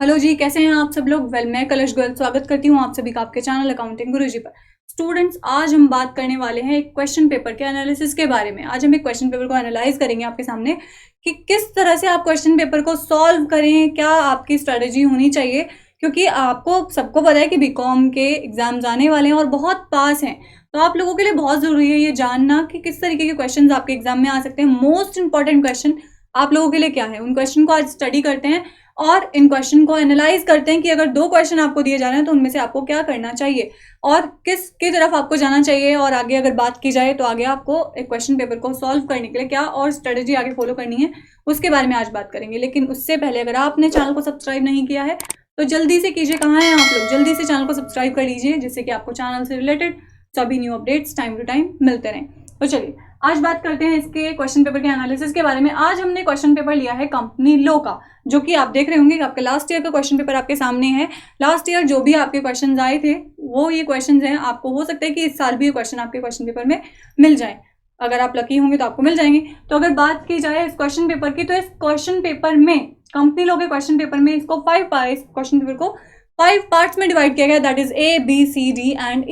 Hello जी, कैसे हैं आप सब लोग। मैं कलश गर्ल स्वागत करती हूँ आप सभी का आपके चैनल अकाउंटिंग गुरुजी पर। स्टूडेंट्स, आज हम बात करने वाले हैं एक क्वेश्चन पेपर के एनालिसिस के बारे में। आज हम एक क्वेश्चन पेपर को एनालाइज करेंगे आपके सामने कि किस तरह से आप क्वेश्चन पेपर को सॉल्व करें, क्या आपकी स्ट्रेटेजी होनी चाहिए। क्योंकि आपको सबको पता है कि बीकॉम के एग्जाम्स आने वाले हैं और बहुत पास हैं, तो आप लोगों के लिए बहुत जरूरी है ये जानना कि किस तरीके के क्वेश्चन आपके एग्जाम में आ सकते हैं। मोस्ट इंपॉर्टेंट क्वेश्चन आप लोगों के लिए क्या है, उन क्वेश्चन को आज स्टडी करते हैं और इन क्वेश्चन को एनालाइज करते हैं कि अगर 2 क्वेश्चन आपको दिए जा रहे हैं तो उनमें से आपको क्या करना चाहिए और किसकी तरफ आपको जाना चाहिए। और आगे अगर बात की जाए तो आगे आपको एक क्वेश्चन पेपर को सॉल्व करने के लिए क्या और स्ट्रेटेजी आगे फॉलो करनी है, उसके बारे में आज बात करेंगे। लेकिन उससे पहले अगर आपने चैनल को सब्सक्राइब नहीं किया है तो जल्दी से कीजिए। कहाँ हैं आप लोग, जल्दी से चैनल को सब्सक्राइब कर लीजिए जिससे कि आपको चैनल से रिलेटेड सभी new updates time to time मिलते रहें। तो चलिए आज बात करते हैं इसके क्वेश्चन पेपर के एनालिसिस के बारे में। आज हमने क्वेश्चन पेपर लिया है कंपनी लॉ का, जो कि आप देख रहे होंगे कि आपके लास्ट ईयर का क्वेश्चन पेपर आपके सामने है। लास्ट ईयर जो भी आपके क्वेश्चंस आए थे वो ये क्वेश्चंस हैं। आपको हो सकता है कि इस साल भी ये क्वेश्चन आपके क्वेश्चन पेपर में मिल जाए। अगर आप लकी होंगे तो आपको मिल जाएंगे। तो अगर बात की जाए इस क्वेश्चन पेपर की, तो इस क्वेश्चन पेपर में कंपनी लॉ के क्वेश्चन पेपर में इसको क्वेश्चन पेपर को 5 पार्ट्स में डिवाइड किया गया, that is A, B, C, D and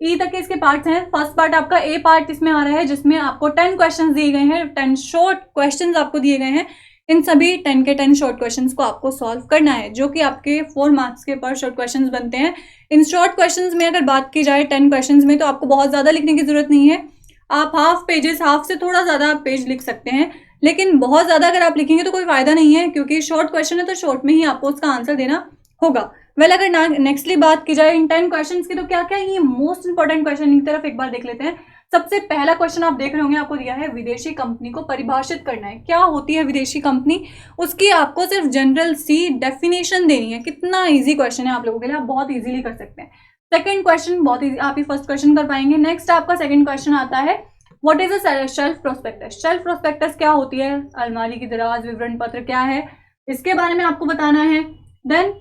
E तक के इसके पार्ट्स हैं। फर्स्ट पार्ट आपका ए पार्ट इसमें आ रहा है, जिसमें आपको 10 क्वेश्चंस दिए गए हैं, 10 शॉर्ट क्वेश्चंस आपको दिए गए हैं। इन सभी 10 के 10 शॉर्ट क्वेश्चंस को आपको सॉल्व करना है, जो कि आपके 4 मार्क्स के पर शॉर्ट क्वेश्चंस बनते हैं। इन शॉर्ट क्वेश्चंस में अगर बात की जाए 10 क्वेश्चंस में, तो आपको बहुत ज़्यादा लिखने की जरूरत नहीं है। आप हाफ से थोड़ा ज़्यादा आप पेज लिख सकते हैं, लेकिन बहुत ज़्यादा अगर आप लिखेंगे तो कोई फायदा नहीं है, क्योंकि शॉर्ट क्वेश्चन है तो शॉर्ट में ही आपको उसका आंसर देना होगा। अगर नेक्स्टली बात की जाए इन 10 क्वेश्चंस की, तो क्या क्या ये मोस्ट इंपॉर्टेंट क्वेश्चन की तरफ एक बार देख लेते हैं। सबसे पहला क्वेश्चन आप देख रहे होंगे, आपको दिया है विदेशी कंपनी को परिभाषित करना है। क्या होती है विदेशी कंपनी, उसकी आपको सिर्फ जनरल सी डेफिनेशन देनी है। कितना इजी क्वेश्चन है आप लोगों के लिए, आप बहुत इजीली कर सकते हैं। सेकंड क्वेश्चन बहुत इजी, आप ही फर्स्ट क्वेश्चन कर पाएंगे। नेक्स्ट आपका सेकंड क्वेश्चन आता है, what is a shelf prospectus. Shelf prospectus क्या होती है, अलमारी की दराज विवरण पत्र क्या है, इसके बारे में आपको बताना है। देन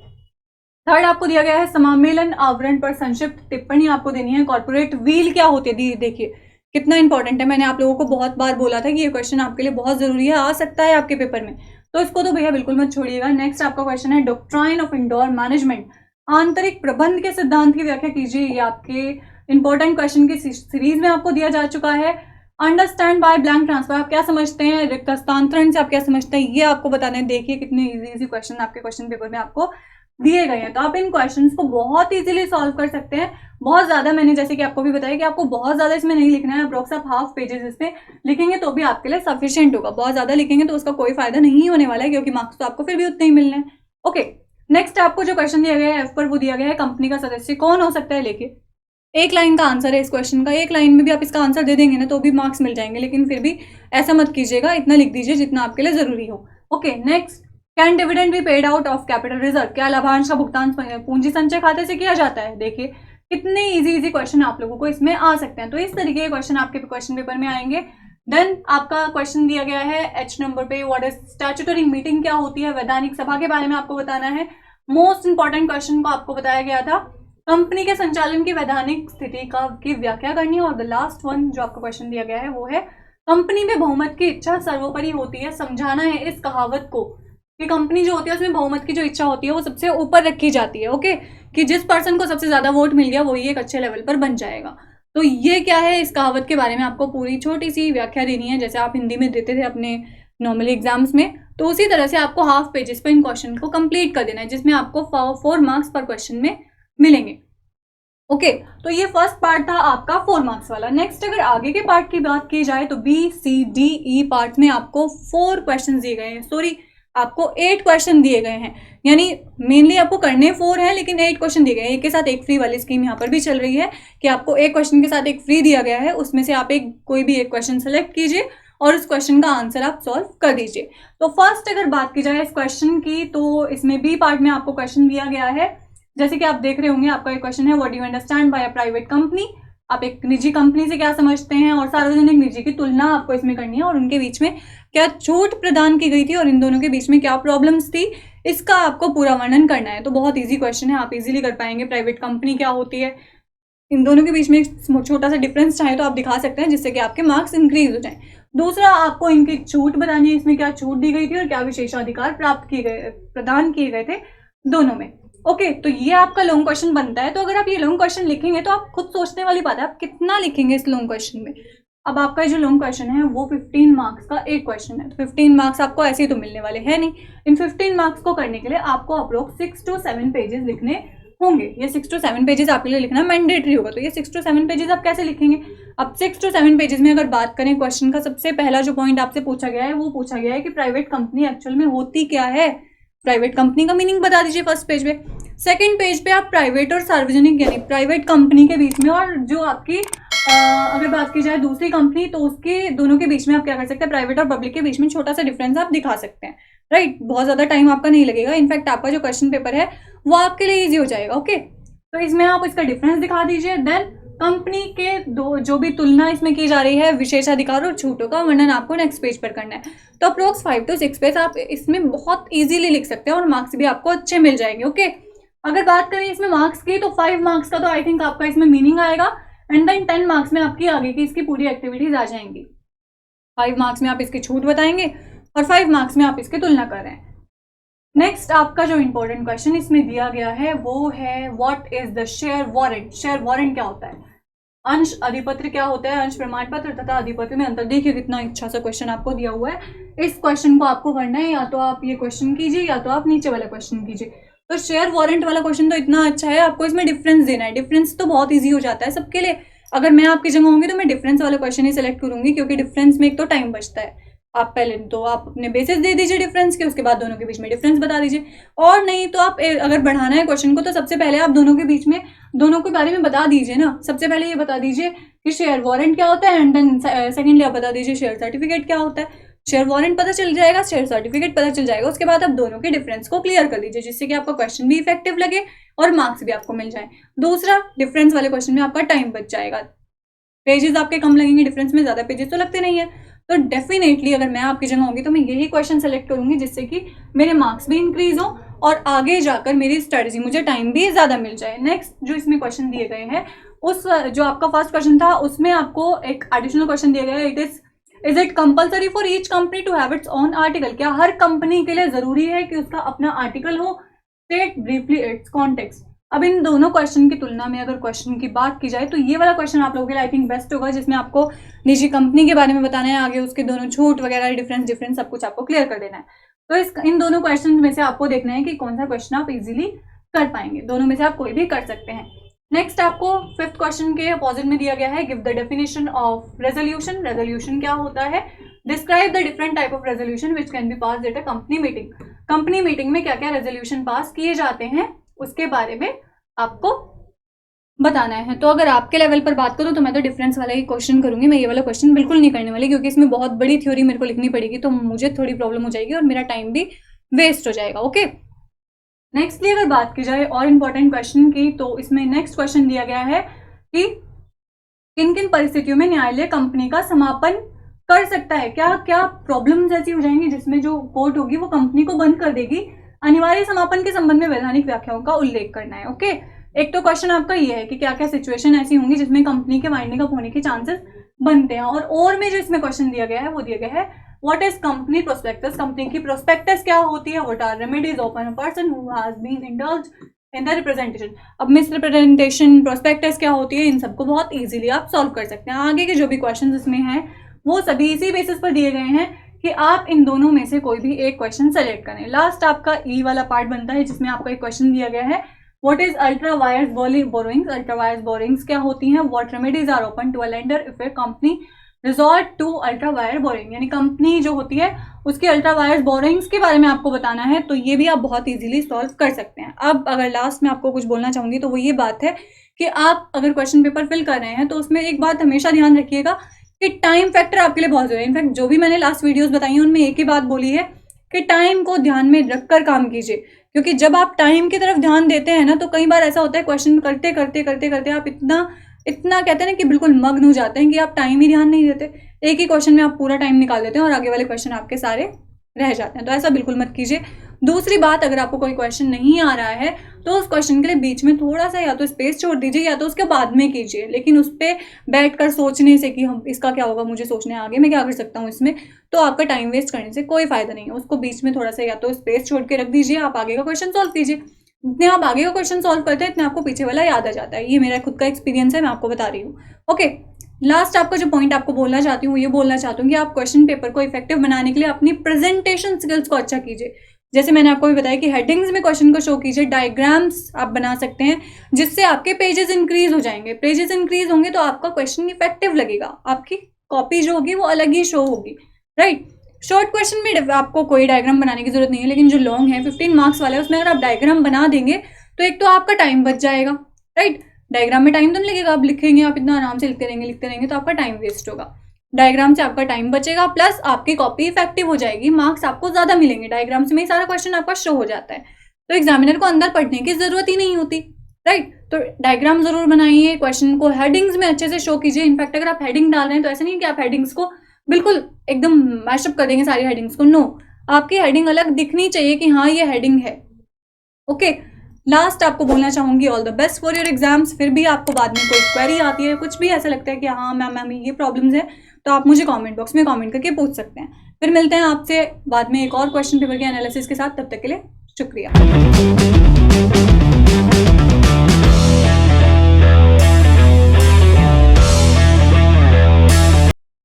थर्ड आपको दिया गया है सम्मेलन आवरण पर संक्षिप्त टिप्पणी आपको देनी है। कॉर्पोरेट व्हील क्या होती है, देखिए कितना इंपॉर्टेंट है। मैंने आप लोगों को बहुत बार बोला था कि ये क्वेश्चन आपके लिए बहुत जरूरी है, आ सकता है आपके पेपर में, तो इसको तो भैया बिल्कुल मत छोड़िएगा। नेक्स्ट आपका क्वेश्चन है डॉक्ट्राइन ऑफ इंडोर मैनेजमेंट, आंतरिक प्रबंध के सिद्धांत की व्याख्या कीजिए। ये आपके इंपॉर्टेंट क्वेश्चन की सीरीज में आपको दिया जा चुका है। अंडरस्टैंड बाय ब्लैंक ट्रांसफर आप क्या समझते हैं, रिक्त हस्तांतरण से आप क्या समझते हैं, ये आपको बताना है। देखिए कितने इजी क्वेश्चन आपके क्वेश्चन पेपर में आपको दिए गए हैं, तो आप इन क्वेश्चंस को बहुत इजीली सॉल्व कर सकते हैं। बहुत ज्यादा मैंने जैसे कि आपको भी बताया कि आपको बहुत ज्यादा इसमें नहीं लिखना है, अप्रोक्स आप हाफ पेजेस इसमें लिखेंगे तो भी आपके लिए सफिशिएंट होगा। बहुत ज्यादा लिखेंगे तो उसका कोई फायदा नहीं होने वाला है, क्योंकि मार्क्स तो आपको फिर भी उतने ही मिलने हैं। ओके, नेक्स्ट आपको जो क्वेश्चन दिया गया है एफ पर, वो दिया गया है कंपनी का सदस्य कौन हो सकता है। लेके एक लाइन का आंसर है इस क्वेश्चन का, एक लाइन में भी आप इसका आंसर दे देंगे ना तो भी मार्क्स मिल जाएंगे, लेकिन फिर भी ऐसा मत कीजिएगा, इतना लिख दीजिए जितना आपके लिए जरूरी हो। Okay, next can dividend be paid out of capital reserve, क्या लाभांश का भुगतान पूंजी संचय खाते से किया जाता है। देखिए कितने इजी क्वेश्चन आप लोगों को इसमें आ सकते हैं, तो इस तरीके के क्वेश्चन आपके क्वेश्चन पेपर में आएंगे। देन आपका क्वेश्चन दिया गया है एच नंबर पे, व्हाट इज स्टैट्यूटरी मीटिंग, क्या होती है, वैधानिक सभा के बारे में आपको बताना है। मोस्ट इंपॉर्टेंट क्वेश्चन को आपको बताया गया था, कंपनी के संचालन की वैधानिक स्थिति की व्याख्या करनी है। और द लास्ट वन जो आपको क्वेश्चन दिया गया है वो है कंपनी में बहुमत की इच्छा सर्वोपरि होती है। समझाना है इस कहावत को कि कंपनी जो होती है उसमें बहुमत की जो इच्छा होती है वो सबसे ऊपर रखी जाती है। ओके, कि जिस पर्सन को सबसे ज्यादा वोट मिल गया वही एक अच्छे लेवल पर बन जाएगा। तो ये क्या है, इस कहावत के बारे में आपको पूरी छोटी सी व्याख्या देनी है, जैसे आप हिंदी में देते थे अपने नॉर्मली एग्जाम्स में, तो उसी तरह से आपको हाफ पेजेस पे इन क्वेश्चन को कंप्लीट कर देना है, जिसमें आपको 4 मार्क्स पर क्वेश्चन में मिलेंगे। ओके, तो ये फर्स्ट पार्ट था आपका 4 मार्क्स वाला। नेक्स्ट अगर आगे के पार्ट की बात की जाए तो B C D E part में आपको 4 क्वेश्चन दिए गए हैं, सॉरी आपको 8 क्वेश्चन दिए गए हैं, यानी मेनली आपको करने 4 है लेकिन 8 क्वेश्चन दिए गए हैं। एक के साथ एक फ्री वाली स्कीम यहाँ पर भी चल रही है कि आपको एक क्वेश्चन के साथ एक फ्री दिया गया है, उसमें से आप कोई भी एक क्वेश्चन सेलेक्ट कीजिए और उस क्वेश्चन का आंसर आप सॉल्व कर दीजिए। तो फर्स्ट अगर बात की जाए इस क्वेश्चन की, तो इसमें बी पार्ट में आपको क्वेश्चन दिया गया है, जैसे कि आप देख रहे होंगे आपका एक क्वेश्चन है, what do you understand by a private company, आप एक निजी कंपनी से क्या समझते हैं, और सार्वजनिक निजी की तुलना आपको इसमें करनी है और उनके बीच में क्या छूट प्रदान की गई थी और इन दोनों के बीच में क्या प्रॉब्लम्स थी, इसका आपको पूरा वर्णन करना है। तो बहुत इजी क्वेश्चन है, आप इजीली कर पाएंगे। प्राइवेट कंपनी क्या होती है, इन दोनों के बीच में एक छोटा सा डिफरेंस चाहे तो आप दिखा सकते हैं, जिससे कि आपके मार्क्स इंक्रीज हो जाए। दूसरा आपको इनकी छूट बतानी है, इसमें क्या छूट दी गई थी और क्या विशेषाधिकार प्रदान किए गए थे। दोनों में। ओके, तो ये आपका लॉन्ग क्वेश्चन बनता है। तो अगर आप ये लॉन्ग क्वेश्चन लिखेंगे तो आप खुद सोचने वाली बात है आप कितना लिखेंगे इस लॉन्ग क्वेश्चन में। अब आपका जो लॉन्ग क्वेश्चन है वो 15 मार्क्स का एक क्वेश्चन है, तो 15 मार्क्स आपको ऐसे ही तो मिलने वाले हैं नहीं। इन 15 मार्क्स को करने के लिए आपको अप्रोक्स 6 to 7 पेजेस लिखने होंगे। ये 6 to 7 पेजेस आपके लिए लिखना मैंडेटरी होगा। तो ये 6 to 7 पेजेस आप कैसे लिखेंगे? अब 6 to 7 पेजेस में अगर बात करें क्वेश्चन का, सबसे पहला जो पॉइंट आपसे पूछा गया है वो पूछा गया है कि प्राइवेट कंपनी एक्चुअल में होती क्या है। प्राइवेट कंपनी का मीनिंग बता दीजिए फर्स्ट पेज पे। सेकंड पेज पे आप प्राइवेट और सार्वजनिक यानी प्राइवेट कंपनी के बीच में और जो आपकी अगर बात की जाए दूसरी कंपनी, तो उसके दोनों के बीच में आप क्या कर सकते हैं, प्राइवेट और पब्लिक के बीच में छोटा सा डिफरेंस आप दिखा सकते हैं। राइट, बहुत ज्यादा टाइम आपका नहीं लगेगा। इनफैक्ट आपका जो क्वेश्चन पेपर है वो आपके लिए ईजी हो जाएगा। ओके, तो इसमें आप इसका डिफरेंस दिखा दीजिए। देन कंपनी के दो जो भी तुलना इसमें की जा रही है विशेषाधिकार और छूटों का वर्णन आपको नेक्स्ट पेज पर करना है। तो अप्रोक्स 5 to 6 पेज आप इसमें बहुत इजीली लिख सकते हैं और मार्क्स भी आपको अच्छे मिल जाएंगे। ओके, अगर बात करें इसमें मार्क्स की, तो 5 मार्क्स का तो आई थिंक आपका इसमें मीनिंग आएगा एंड देन 10 मार्क्स में आपकी आगे की इसकी पूरी एक्टिविटीज आ जाएंगी। 5 मार्क्स में आप इसकी छूट बताएंगे और 5 मार्क्स में आप इसकी तुलना कर रहे हैं। नेक्स्ट आपका जो इंपॉर्टेंट क्वेश्चन इसमें दिया गया है वो है what is the share warrant. Share warrant क्या होता है? अंश अधिपत्र क्या होता है? अंश प्रमाण पत्र तथा अधिपत्र में अंतर। देखिए कितना अच्छा सा क्वेश्चन आपको दिया हुआ है। इस क्वेश्चन को आपको करना है, या तो आप ये क्वेश्चन कीजिए या तो आप नीचे वाला क्वेश्चन कीजिए। तो शेयर वारंट वाला क्वेश्चन तो इतना अच्छा है, आपको इसमें डिफरेंस देना है। डिफरेंस तो बहुत ईजी हो जाता है सबके लिए। अगर मैं आपकी जगह होंगी तो मैं डिफरेंस वाला क्वेश्चन ही सिलेक्ट करूंगी, क्योंकि डिफरेंस में एक तो टाइम बचता है। आप पहले तो आप अपने बेसिस दे दीजिए डिफरेंस के, उसके बाद दोनों के बीच में डिफरेंस बता दीजिए। और नहीं तो आप अगर बढ़ाना है क्वेश्चन को तो सबसे पहले आप दोनों के बीच में दोनों के बारे में बता दीजिए ना। सबसे पहले ये बता दीजिए कि शेयर वारंट क्या होता है एंड देन सेकेंडली आप बता दीजिए शेयर सर्टिफिकेट क्या होता है। शेयर वारंट पता चल जाएगा, शेयर सर्टिफिकेट पता चल जाएगा, उसके बाद आप दोनों के डिफरेंस को क्लियर कर दीजिए, जिससे कि आपका क्वेश्चन भी इफेक्टिव लगे और मार्क्स भी आपको मिल जाए। दूसरा, डिफरेंस वाले क्वेश्चन में आपका टाइम बच जाएगा, पेजेस आपके कम लगेंगे, डिफरेंस में ज्यादा पेजेस तो लगते नहीं है। तो डेफिनेटली अगर मैं आपकी जगह होंगी तो मैं यही क्वेश्चन सेलेक्ट करूंगी जिससे कि मेरे मार्क्स भी इंक्रीज हो और आगे जाकर मेरी स्ट्रेटेजी मुझे टाइम भी ज्यादा मिल जाए। नेक्स्ट जो इसमें क्वेश्चन दिए गए हैं, उस जो आपका फर्स्ट क्वेश्चन था उसमें आपको एक एडिशनल क्वेश्चन दिया गया है, is it compulsory for each company to have its own article. क्या हर कंपनी के लिए जरूरी है कि उसका अपना आर्टिकल हो? State briefly it's context. अब इन दोनों क्वेश्चन की तुलना में अगर क्वेश्चन की बात की जाए तो ये वाला क्वेश्चन आप लोगों के लिए आई थिंक बेस्ट होगा, जिसमें आपको निजी कंपनी के बारे में बताना है, आगे उसके दोनों छूट वगैरह डिफरेंस सब कुछ आपको क्लियर कर देना है। तो इन दोनों क्वेश्चन में से आपको देखना है कि कौन सा क्वेश्चन आप इजीली कर पाएंगे। दोनों में से आप कोई भी कर सकते हैं। नेक्स्ट आपको फिफ्थ क्वेश्चन के अपोजिट में दिया गया है, give the definition of resolution. Resolution क्या होता है? Describe the different type of resolution which can be pass at a company meeting. Company meeting में क्या क्या रेजोल्यूशन पास किए जाते हैं उसके बारे में आपको बताना है। तो अगर आपके लेवल पर बात करूं तो मैं तो डिफरेंस वाला ही क्वेश्चन करूंगी, मैं ये वाला क्वेश्चन बिल्कुल नहीं करने वाली, क्योंकि इसमें बहुत बड़ी थ्योरी मेरे को लिखनी पड़ेगी, तो मुझे थोड़ी प्रॉब्लम हो जाएगी और मेरा टाइम भी वेस्ट हो जाएगा। ओके, नेक्स्टली अगर बात की जाए और इम्पोर्टेंट क्वेश्चन की, तो इसमें नेक्स्ट क्वेश्चन दिया गया है कि किन किन परिस्थितियों में न्यायालय कंपनी का समापन कर सकता है। क्या क्या प्रॉब्लम्स ऐसी हो जाएंगी जिसमें जो कोर्ट होगी वो कंपनी को बंद कर देगी। अनिवार्य समापन के संबंध में वैधानिक व्याख्याओं का उल्लेख करना है। ओके, एक तो क्वेश्चन आपका ये है कि क्या क्या सिचुएशन ऐसी होंगी जिसमें कंपनी के वाइंडिंग अप होने के चांसेस बनते हैं। और में जो इसमें क्वेश्चन दिया गया है वो दिया गया है what is company prospectus. Company की प्रोस्पेक्टस क्या होती है? What are remedies open a person who has been indulged in the representation. अब मिस रिप्रेजेंटेशन, प्रोस्पेक्टस क्या होती है, इन सबको बहुत इजीली आप सॉल्व कर सकते हैं। आगे के जो भी क्वेश्चन इसमें हैं वो सभी इसी बेसिस पर दिए गए हैं कि आप इन दोनों में से कोई भी एक क्वेश्चन सेलेक्ट करें। लास्ट आपका ई वाला पार्ट बनता है जिसमें आपको एक क्वेश्चन दिया गया है what is ultra vires borrowings. Ultra vires borrowings क्या होती हैं? What remedies are open to a lender if a company resort to ultra vires borrowing. यानी कंपनी जो होती है उसके अल्ट्रा वायर्स बोरिंग्स के बारे में आपको बताना है, तो ये भी आप बहुत इजीली सॉल्व कर सकते हैं। अब अगर लास्ट में आपको कुछ बोलना चाहूंगी तो वो ये बात है कि आप अगर क्वेश्चन पेपर फिल कर रहे हैं तो उसमें एक बात हमेशा ध्यान रखिएगा कि टाइम फैक्टर आपके लिए बहुत जरूरी है। इनफैक्ट जो भी मैंने लास्ट वीडियोस बताई हैं उनमें एक ही बात बोली है कि टाइम को ध्यान में रखकर काम कीजिए, क्योंकि जब आप टाइम की तरफ ध्यान देते हैं ना तो कई बार ऐसा होता है क्वेश्चन करते करते करते करते आप इतना कहते हैं ना कि बिल्कुल मग्न हो जाते हैं कि आप टाइम ही ध्यान नहीं देते। एक ही क्वेश्चन में आप पूरा टाइम निकाल देते हैं और आगे वाले क्वेश्चन आपके सारे रह जाते हैं, तो ऐसा बिल्कुल मत कीजिए। दूसरी बात, अगर आपको कोई क्वेश्चन नहीं आ रहा है तो उस क्वेश्चन के लिए बीच में थोड़ा सा या तो स्पेस छोड़ दीजिए या तो उसके बाद में कीजिए, लेकिन उस पर बैठ कर सोचने से कि हम इसका क्या होगा, मुझे सोचने आगे मैं क्या कर सकता हूँ इसमें, तो आपका टाइम वेस्ट करने से कोई फायदा नहीं है। उसको बीच में थोड़ा सा या तो स्पेस छोड़ के रख दीजिए, आप आगे का क्वेश्चन सॉल्व कीजिए। जितने आप आगे का क्वेश्चन सॉल्व करते हैं इतने आपको पीछे वाला याद आ जाता है। ये मेरा खुद का एक्सपीरियंस है, मैं आपको बता रही हूँ। ओके, लास्ट आपका जो पॉइंट आपको बोलना चाहती हूँ, ये बोलना चाहती हूँ कि आप क्वेश्चन पेपर को इफेक्टिव बनाने के लिए अपनी प्रेजेंटेशन स्किल्स को अच्छा कीजिए। जैसे मैंने आपको भी बताया कि हेडिंग्स में क्वेश्चन को शो कीजिए, डायग्राम्स आप बना सकते हैं जिससे आपके पेजेस इंक्रीज हो जाएंगे। पेजेस इंक्रीज होंगे तो आपका क्वेश्चन इफेक्टिव लगेगा, आपकी कॉपी जो होगी वो अलग ही शो होगी, राइट। शॉर्ट क्वेश्चन में आपको कोई डायग्राम बनाने की जरूरत नहीं है, लेकिन जो लॉन्ग है 15 मार्क्स वाला है उसमें अगर आप डायग्राम बना देंगे तो एक तो आपका टाइम बच जाएगा, राइट। डायग्राम में टाइम तो नहीं लगेगा, आप लिखेंगे, आप इतना आराम से लिखते रहेंगे तो आपका टाइम वेस्ट होगा। डायग्राम से आपका टाइम बचेगा, प्लस आपकी कॉपी इफेक्टिव हो जाएगी, मार्क्स आपको ज्यादा मिलेंगे। डायग्राम से में सारा क्वेश्चन आपका शो हो जाता है, तो एग्जामिनर को अंदर पढ़ने की जरूरत ही नहीं होती, राइट। तो डायग्राम जरूर बनाइए, क्वेश्चन को हेडिंग्स में अच्छे से शो कीजिए। इनफैक्ट अगर आप हेडिंग डाल रहे हैं तो ऐसा नहीं कि आप हेडिंग्स को बिल्कुल एकदम मैशअप कर देंगे सारी हेडिंग्स को, नो, आपकी हेडिंग अलग दिखनी चाहिए कि हाँ ये हेडिंग है। ओके, लास्ट आपको बोलना चाहूंगी all the best for your exams. फिर भी आपको बाद में कोई क्वेरी आती है, कुछ भी ऐसा लगता है कि हाँ मैम ये प्रॉब्लम्स है, तो आप मुझे कमेंट बॉक्स में कमेंट करके पूछ सकते हैं। फिर मिलते हैं आपसे बाद में एक और क्वेश्चन पेपर के एनालिसिस के साथ, तब तक के लिए शुक्रिया।